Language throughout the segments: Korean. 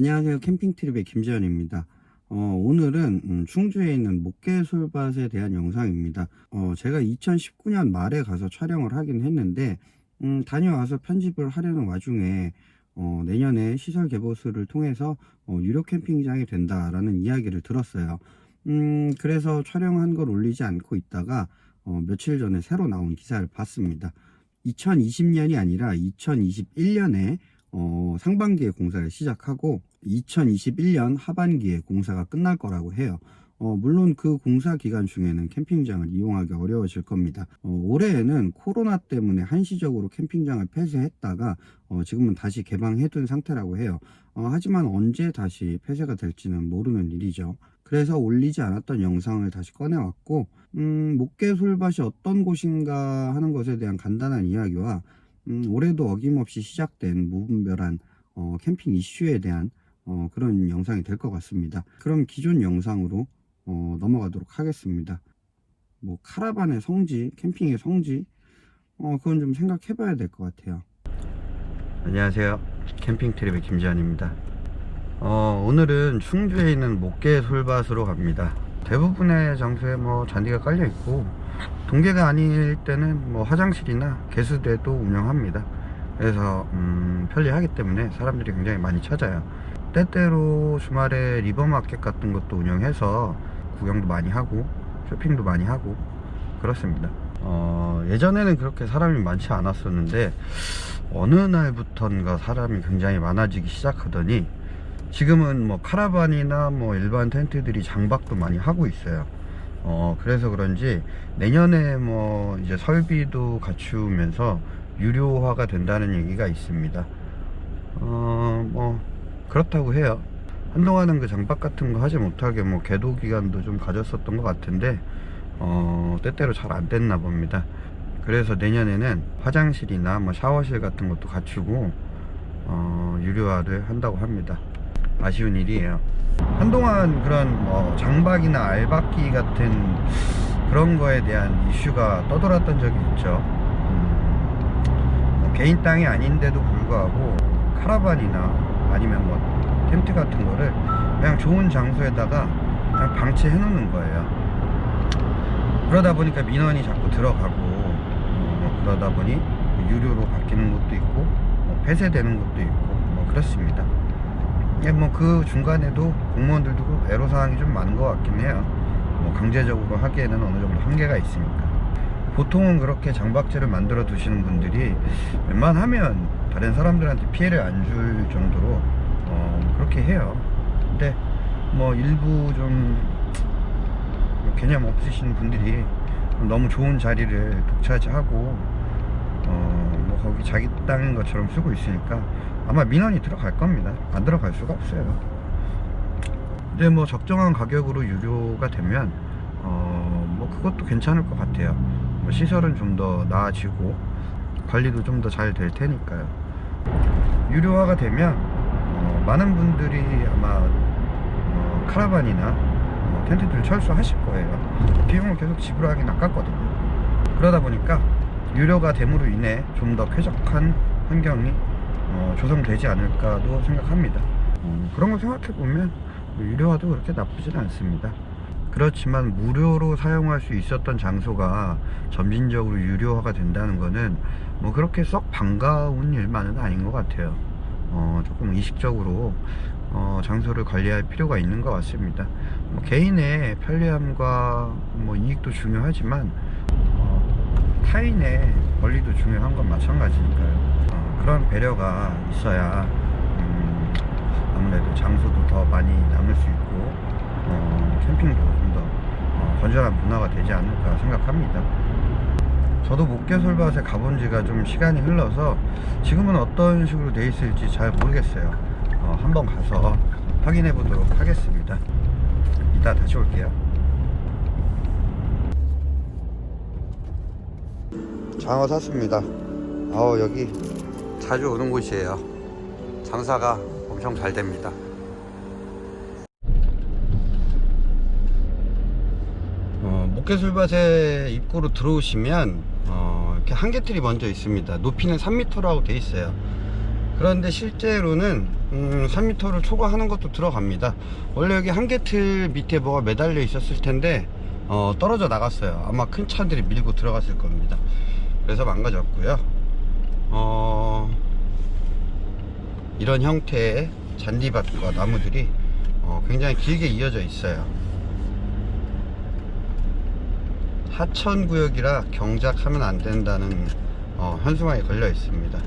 안녕하세요. 캠핑트립의 김재현입니다. 오늘은 충주에 있는 목계솔밭에 대한 영상입니다. 제가 2019년 말에 가서 촬영을 하긴 했는데 다녀와서 편집을 하려는 와중에 내년에 시설 개보수를 통해서 유료 캠핑장이 된다라는 이야기를 들었어요. 그래서 촬영한 걸 올리지 않고 있다가 며칠 전에 새로 나온 기사를 봤습니다. 2020년이 아니라 2021년에 상반기에 공사를 시작하고 2021년 하반기에 공사가 끝날 거라고 해요. 물론 그 공사 기간 중에는 캠핑장을 이용하기 어려워질 겁니다. 올해에는 코로나 때문에 한시적으로 캠핑장을 폐쇄했다가 지금은 다시 개방해둔 상태라고 해요. 하지만 언제 다시 폐쇄가 될지는 모르는 일이죠. 그래서 올리지 않았던 영상을 다시 꺼내왔고 목계솔밭이 어떤 곳인가 하는 것에 대한 간단한 이야기와 올해도 어김없이 시작된 무분별한 캠핑 이슈에 대한 그런 영상이 될 것 같습니다. 그럼 기존 영상으로 넘어가도록 하겠습니다. 뭐 카라반의 성지, 캠핑의 성지, 그건 좀 생각해 봐야 될 것 같아요. 안녕하세요. 캠핑 트립의 김지환입니다. 오늘은 충주에 있는 목계솔밭으로 갑니다. 대부분의 장소에 뭐 잔디가 깔려 있고 동계가 아닐 때는 뭐 화장실이나 개수대도 운영합니다. 그래서 편리하기 때문에 사람들이 굉장히 많이 찾아요. 때때로 주말에 리버마켓 같은 것도 운영해서 구경도 많이 하고 쇼핑도 많이 하고 그렇습니다. 예전에는 그렇게 사람이 많지 않았었는데 어느 날부턴가 사람이 굉장히 많아지기 시작하더니 지금은 뭐 카라반이나 뭐 일반 텐트들이 장박도 많이 하고 있어요. 그래서 그런지 내년에 뭐 이제 설비도 갖추면서 유료화가 된다는 얘기가 있습니다. 뭐 그렇다고 해요. 한동안은 그 장박 같은 거 하지 못하게 뭐 계도 기간도 좀 가졌었던 것 같은데 때때로 잘 안 됐나 봅니다. 그래서 내년에는 화장실이나 뭐 샤워실 같은 것도 갖추고 유료화를 한다고 합니다. 아쉬운 일이에요. 한동안 그런 뭐 장박이나 알박기 같은 그런 거에 대한 이슈가 떠돌았던 적이 있죠. 개인 땅이 아닌데도 불구하고 카라반이나 아니면 뭐 텐트 같은 거를 그냥 좋은 장소에다가 그냥 방치해 놓는 거예요. 그러다 보니까 민원이 자꾸 들어가고 그러다 보니 유료로 바뀌는 것도 있고 폐쇄되는 것도 있고 뭐 그렇습니다. 뭐 그 중간에도 공무원들도 애로사항이 좀 많은 것 같긴 해요. 뭐 강제적으로 하기에는 어느 정도 한계가 있으니까. 보통은 그렇게 장박지를 만들어 두시는 분들이 웬만하면 다른 사람들한테 피해를 안 줄 정도로 그렇게 해요. 근데 뭐 일부 좀 개념 없으신 분들이 너무 좋은 자리를 독차지하고 뭐 거기 자기 땅인 것처럼 쓰고 있으니까 아마 민원이 들어갈 겁니다. 안 들어갈 수가 없어요. 근데 뭐 적정한 가격으로 유료가 되면 뭐 그것도 괜찮을 것 같아요. 뭐 시설은 좀 더 나아지고 관리도 좀 더 잘 될 테니까요. 유료화가 되면 많은 분들이 아마 카라반이나 텐트들 철수하실 거예요. 비용을 계속 지불하긴 아깝거든요. 그러다 보니까 유료가 됨으로 인해 좀 더 쾌적한 환경이 조성되지 않을까도 생각합니다. 그런 거 생각해보면 유료화도 그렇게 나쁘진 않습니다. 그렇지만 무료로 사용할 수 있었던 장소가 점진적으로 유료화가 된다는 거는 뭐 그렇게 썩 반가운 일만은 아닌 것 같아요. 조금 의식적으로 장소를 관리할 필요가 있는 것 같습니다. 뭐 개인의 편리함과 뭐 이익도 중요하지만 타인의 권리도 중요한 건 마찬가지니까요. 그런 배려가 있어야 아무래도 장소도 더 많이 남을 수 있고 캠핑도 좀 더 건전한 문화가 되지 않을까 생각합니다. 저도 목계솔밭에 가본 지가 좀 시간이 흘러서 지금은 어떤 식으로 돼 있을지 잘 모르겠어요. 한번 가서 확인해 보도록 하겠습니다. 이따 다시 올게요. 장어 샀습니다. 여기 자주 오는 곳이에요. 장사가 엄청 잘 됩니다. 목계솔밭에 입구로 들어오시면 이렇게 한개틀이 먼저 있습니다. 높이는 3m라고 돼 있어요. 그런데 실제로는 3m를 초과하는 것도 들어갑니다. 원래 여기 한계틀 밑에 뭐가 매달려 있었을 텐데 떨어져 나갔어요. 아마 큰 차들이 밀고 들어갔을 겁니다. 그래서 망가졌고요. 이런 형태의 잔디밭과 나무들이 굉장히 길게 이어져 있어요. 하천구역이라 경작하면 안 된다는 현수막이 걸려 있습니다.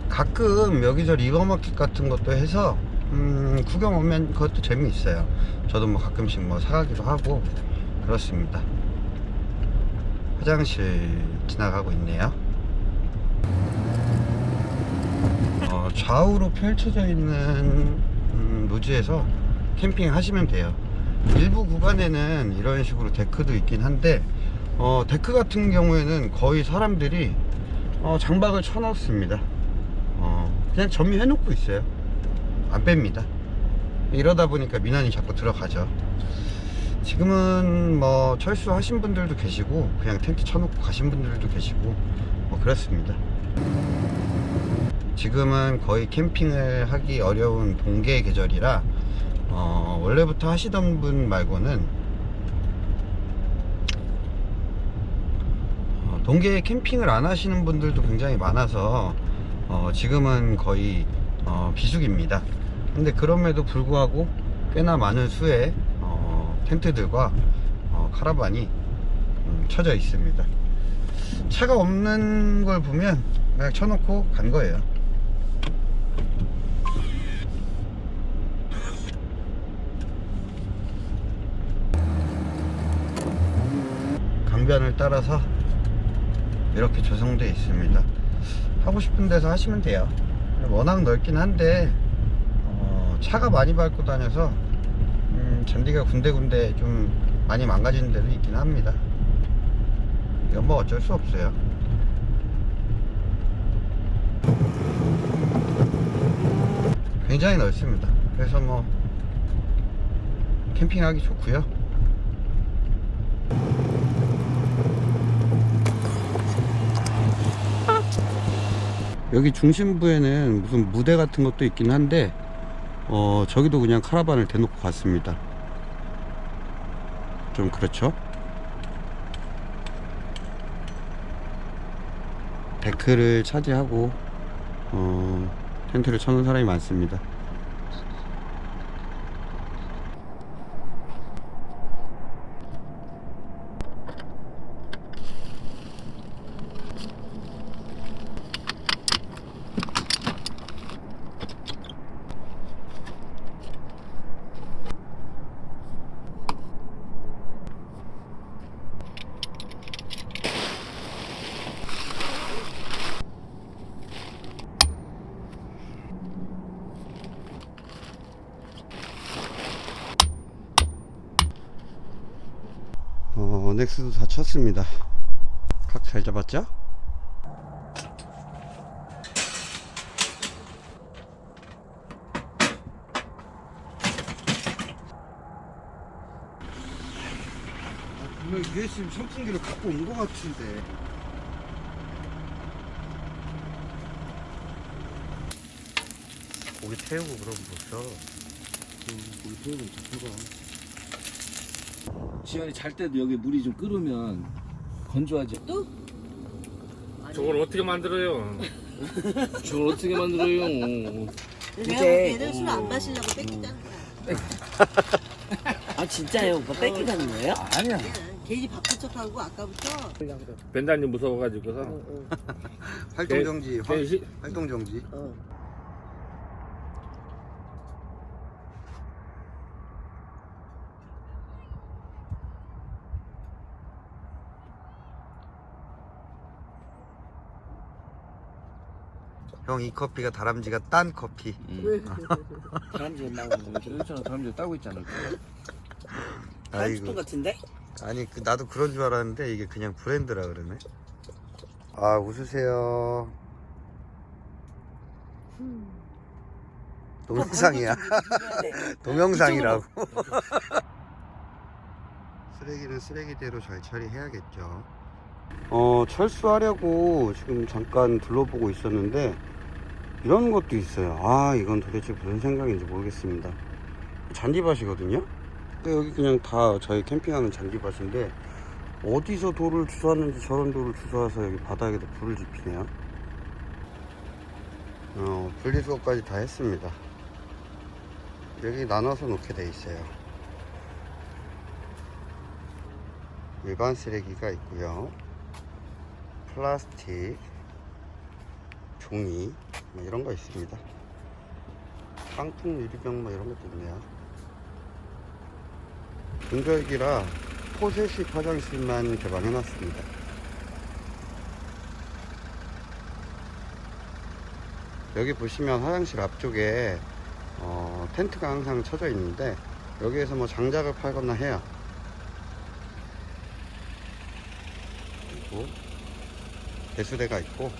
가끔 여기서 리버마켓 같은 것도 해서 구경 오면 그것도 재미있어요. 저도 뭐 가끔씩 뭐 사가기도 하고 그렇습니다. 화장실 지나가고 있네요. 좌우로 펼쳐져 있는 노지에서 캠핑 하시면 돼요. 일부 구간에는 이런 식으로 데크도 있긴 한데 데크 같은 경우에는 거의 사람들이 장박을 쳐놓습니다. 그냥 점유해 놓고 있어요. 안 뺍니다. 이러다 보니까 민원이 자꾸 들어가죠. 지금은 뭐 철수하신 분들도 계시고 그냥 텐트 쳐놓고 가신 분들도 계시고 뭐 그렇습니다. 지금은 거의 캠핑을 하기 어려운 동계 계절이라 원래부터 하시던 분 말고는 동계에 캠핑을 안 하시는 분들도 굉장히 많아서 지금은 거의 비수기입니다. 근데 그럼에도 불구하고 꽤나 많은 수의 텐트들과 카라반이 쳐져 있습니다. 차가 없는 걸 보면 그냥 쳐놓고 간 거예요. 강변을 따라서 이렇게 조성되어 있습니다. 하고 싶은 데서 하시면 돼요. 워낙 넓긴 한데 차가 많이 밟고 다녀서 잔디가 군데군데 좀 많이 망가진 데도 있긴 합니다. 이건 뭐 어쩔 수 없어요. 굉장히 넓습니다. 그래서 뭐 캠핑하기 좋고요. 여기 중심부에는 무슨 무대 같은 것도 있긴 한데 저기도 그냥 카라반을 대놓고 갔습니다. 좀 그렇죠? 데크를 차지하고 텐트를 쳐놓은 사람이 많습니다. 넥스도 다 쳤습니다. 각 잘 잡았죠? 분명히 USB 선풍기를 갖고 온 것 같은데. 고기 태우고 그러면 좋죠. 고기 태우면 좋죠. 지현이 잘 때도 여기 물이 좀 끓으면 건조하지. 또? 저걸 어떻게 만들어요? 저걸 어떻게 만들어요? 내가 얘들 술 안 마시려고 뺏기자는 거야. 아 진짜요? 오빠 뺏기자는 거예요? 아니야. 괜히 바쁜 척하고 아까부터 벤단님 무서워가지고서 활동 정지. 시- 활동 정지. 형, 이 커피가 다람쥐가 딴 커피. 사람들이 나오는 거 그렇잖아. 사람들이 따고 있잖아. 한주통 같은데? 아니 나도 그런 줄 알았는데 이게 그냥 브랜드라 그러네. 아, 웃으세요. 동영상이야. 동영상이라고. 쓰레기는 쓰레기대로 잘 처리해야겠죠. 철수하려고 지금 잠깐 둘러보고 있었는데 이런 것도 있어요. 아, 이건 도대체 무슨 생각인지 모르겠습니다. 잔디밭이거든요. 근데 여기 그냥 다 저희 캠핑하는 잔디밭인데 어디서 돌을 주워왔는지 저런 돌을 주워와서 여기 바닥에다 불을 지피네요. 분리수거까지 다 했습니다. 여기 나눠서 놓게 돼 있어요. 일반 쓰레기가 있고요, 플라스틱, 종이 뭐 이런 거 있습니다. 깡통 유리병 뭐 이런 것도 있네요. 분절기라 포쇄식 화장실만 개방해 놨습니다. 여기 보시면 화장실 앞쪽에 텐트가 항상 쳐져 있는데 여기에서 뭐 장작을 팔거나 해요. 그리고 배수대가 있고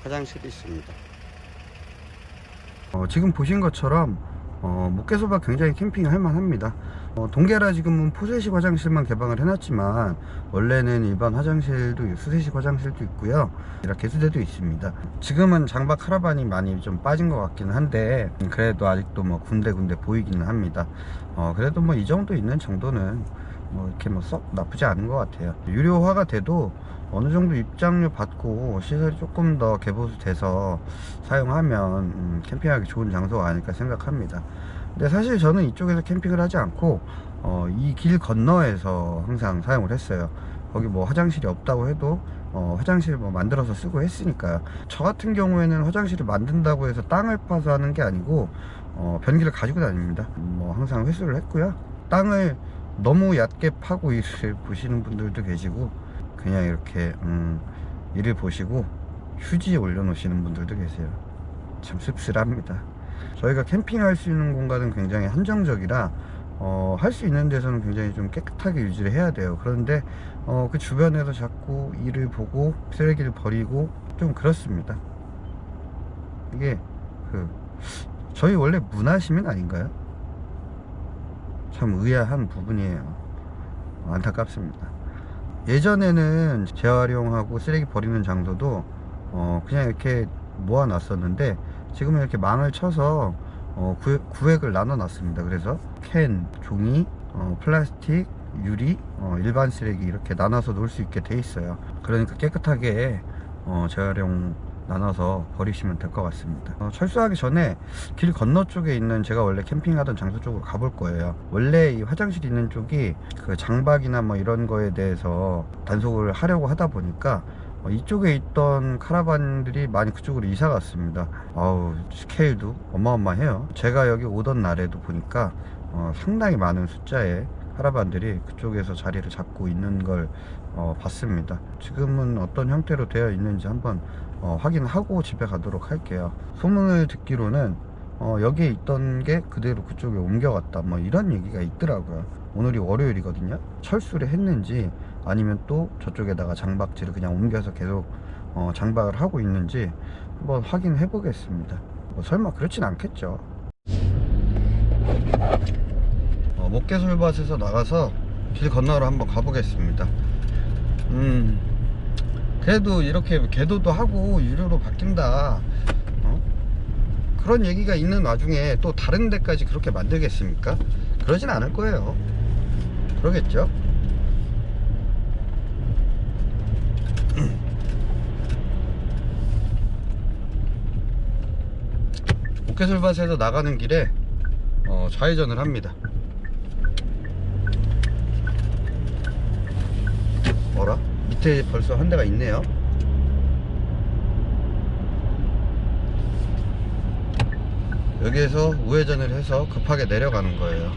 화장실이 있습니다. 지금 보신 것처럼 목계소밭 굉장히 캠핑할 만합니다. 동계라 지금은 포쇄식 화장실만 개방을 해놨지만 원래는 일반 화장실도 수세식 화장실도 있고요, 개수대도 있습니다. 지금은 장박 카라반이 많이 좀 빠진 것 같기는 한데 그래도 아직도 뭐 군데군데 보이기는 합니다. 그래도 뭐 이 정도 있는 정도는 뭐 이렇게 뭐 썩 나쁘지 않은 것 같아요. 유료화가 돼도 어느 정도 입장료 받고 시설이 조금 더 개보수돼서 사용하면 캠핑하기 좋은 장소가 아닐까 생각합니다. 근데 사실 저는 이쪽에서 캠핑을 하지 않고 이 길 건너에서 항상 사용을 했어요. 거기 뭐 화장실이 없다고 해도 화장실 뭐 만들어서 쓰고 했으니까요. 저 같은 경우에는 화장실을 만든다고 해서 땅을 파서 하는 게 아니고 변기를 가지고 다닙니다. 뭐 항상 회수를 했고요. 땅을 너무 얕게 파고 일을 보시는 분들도 계시고 그냥 이렇게 일을 보시고 휴지에 올려놓으시는 분들도 계세요. 참 씁쓸합니다. 저희가 캠핑할 수 있는 공간은 굉장히 한정적이라 할 수 있는 데서는 굉장히 좀 깨끗하게 유지를 해야 돼요. 그런데 그 주변에서 자꾸 일을 보고 쓰레기를 버리고 좀 그렇습니다. 이게 저희 원래 문화시민 아닌가요? 참 의아한 부분이에요. 안타깝습니다. 예전에는 재활용하고 쓰레기 버리는 장소도 그냥 이렇게 모아놨었는데 지금은 이렇게 망을 쳐서 구획을 나눠 놨습니다. 그래서 캔, 종이, 플라스틱, 유리, 일반 쓰레기 이렇게 나눠서 놓을 수 있게 돼 있어요. 그러니까 깨끗하게 재활용 나눠서 버리시면 될 것 같습니다. 철수하기 전에 길 건너 쪽에 있는 제가 원래 캠핑하던 장소 쪽으로 가볼 거예요. 원래 이 화장실 있는 쪽이 그 장박이나 뭐 이런 거에 대해서 단속을 하려고 하다 보니까 이쪽에 있던 카라반들이 많이 그쪽으로 이사 갔습니다. 아우, 스케일도 어마어마해요. 제가 여기 오던 날에도 보니까 상당히 많은 숫자의 카라반들이 그쪽에서 자리를 잡고 있는 걸 봤습니다. 지금은 어떤 형태로 되어 있는지 한번 확인하고 집에 가도록 할게요. 소문을 듣기로는 여기에 있던 게 그대로 그쪽에 옮겨갔다 뭐 이런 얘기가 있더라고요. 오늘이 월요일이거든요. 철수를 했는지 아니면 또 저쪽에다가 장박지를 그냥 옮겨서 계속 장박을 하고 있는지 한번 확인해 보겠습니다. 뭐 설마 그렇진 않겠죠. 목계솔밭에서 나가서 길 건너로 한번 가보겠습니다. 그래도 이렇게 계도도 하고 유료로 바뀐다 그런 얘기가 있는 와중에 또 다른 데까지 그렇게 만들겠습니까? 그러진 않을 거예요. 그러겠죠? 목계솔밭에서 나가는 길에 좌회전을 합니다. 뭐라? 밑에 벌써 한 대가 있네요. 여기에서 우회전을 해서 급하게 내려가는 거예요.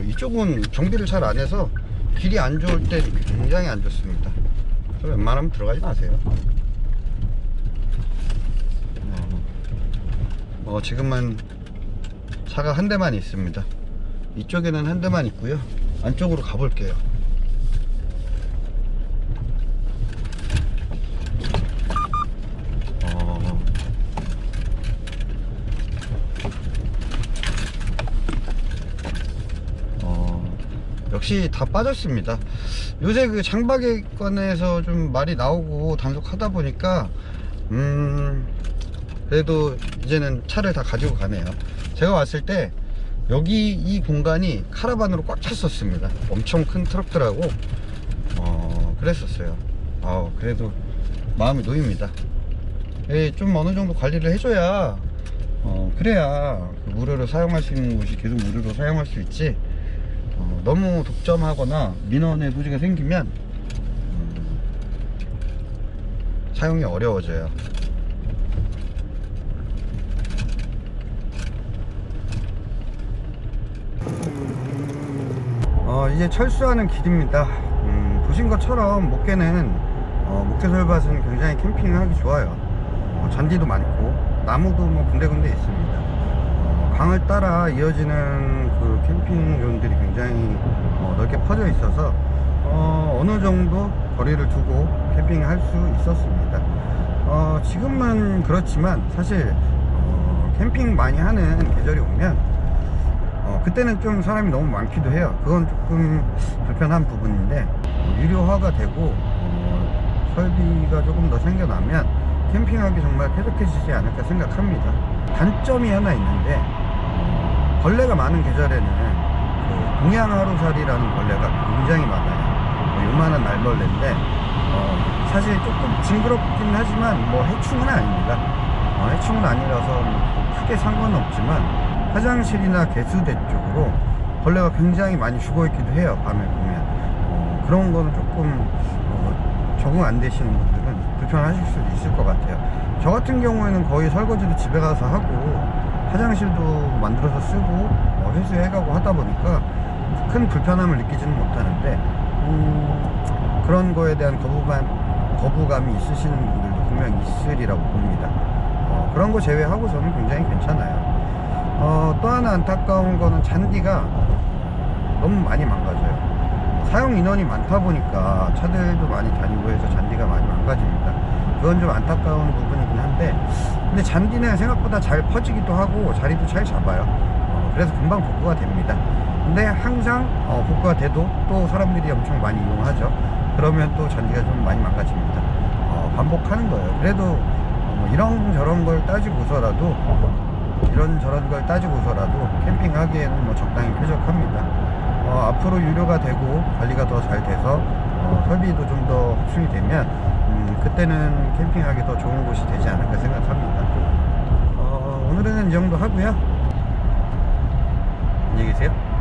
이쪽은 정비를 잘 안 해서 길이 안 좋을 때 굉장히 안 좋습니다. 웬만하면 들어가지 마세요. 지금은 차가 한 대만 있습니다. 이쪽에는 한 대만 있고요. 안쪽으로 가볼게요. 역시 값이 다 빠졌습니다. 요새 그 장박에관해서 좀 말이 나오고 단속하다 보니까 그래도 이제는 차를 다 가지고 가네요. 제가 왔을 때 여기 이 공간이 카라반으로 꽉 찼었습니다. 엄청 큰 트럭들하고 그랬었어요. 그래도 마음이 놓입니다. 좀 어느 정도 관리를 해줘야 그래야 그 무료로 사용할 수 있는 곳이 계속 무료로 사용할 수 있지. 너무 독점하거나 민원의 소지가 생기면 사용이 어려워져요. 이제 철수하는 길입니다. 보신 것처럼 목계는 목계솔밭은 굉장히 캠핑하기 좋아요. 잔디도 많고 나무도 뭐 군데군데 있습니다. 강을 따라 이어지는 그 캠핑존들이 굉장히 넓게 퍼져 있어서 어느 정도 거리를 두고 캠핑을 할 수 있었습니다. 지금은 그렇지만 사실 캠핑 많이 하는 계절이 오면 그때는 좀 사람이 너무 많기도 해요. 그건 조금 불편한 부분인데 유료화가 되고 설비가 조금 더 생겨나면 캠핑하기 정말 쾌적해지지 않을까 생각합니다. 단점이 하나 있는데 벌레가 많은 계절에는 그 동양하루살이라는 벌레가 굉장히 많아요. 요만한 날벌레인데 사실 조금 징그럽긴 하지만 뭐 해충은 아닙니다. 해충은 아니라서 뭐 크게 상관은 없지만 화장실이나 개수대 쪽으로 벌레가 굉장히 많이 죽어있기도 해요. 밤에 보면 그런 거는 조금 적응 안 되시는 분들은 불편하실 수도 있을 것 같아요. 저 같은 경우에는 거의 설거지도 집에 가서 하고 화장실도 만들어서 쓰고 회수해가고 하다 보니까 큰 불편함을 느끼지는 못하는데 그런 거에 대한 거부감이 있으시는 분들도 분명히 있으리라고 봅니다. 그런 거 제외하고서는 굉장히 괜찮아요. 또 하나 안타까운 거는 잔디가 너무 많이 망가져요. 사용 인원이 많다 보니까 차들도 많이 다니고 해서 잔디가 많이 망가집니다. 그건 좀 안타까운 부분이긴 한데 근데 잔디는 생각보다 잘 퍼지기도 하고 자리도 잘 잡아요. 그래서 금방 복구가 됩니다. 근데 항상 복구가 돼도 또 사람들이 엄청 많이 이용하죠. 그러면 또 잔디가 좀 많이 망가집니다. 반복하는 거예요. 그래도 이런저런 걸 따지고서라도 캠핑하기에는 뭐 적당히 쾌적합니다. 앞으로 유료가 되고 관리가 더 잘 돼서 설비도 좀 더 확충이 되면 그때는 캠핑하기 더 좋은 곳이 되지 않을까 생각합니다. 오늘은 이 정도 하고요. 안녕히 계세요.